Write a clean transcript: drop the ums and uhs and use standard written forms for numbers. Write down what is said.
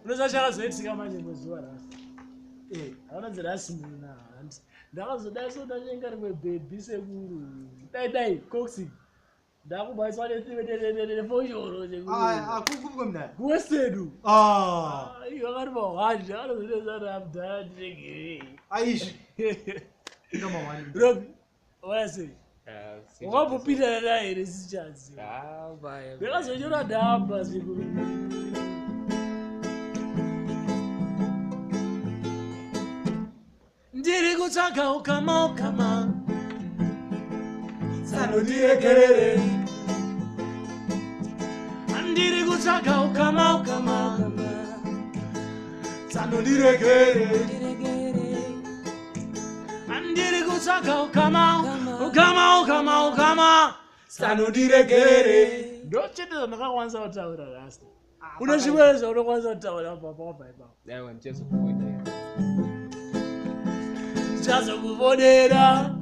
unozashaka zoitika manje muzuva rasi hauna dzirasina ndakazodai sodacenga rimwe bhebhi sekuru dai coxi ndakubaiswa nefoshoro akukubwe mna kuwesedu vakati mahwandi akatozodesana mdhara ndiregere aishi ndo mahwandi robi wase wakambopinda naye here sichaziva ndakazochora dhamba sekuru ndiri kutsvaga ukama sanondiregerere ndiri kutsvaga ukama sanondiregerere ndiri kutsvaga ukama sanondiregerere ndochete zvandakakwanisa kutaura rasta une zvimwe zvaunokwanisa kutaura papapaipa Dai wanchezo kuponera. ndichazokubonera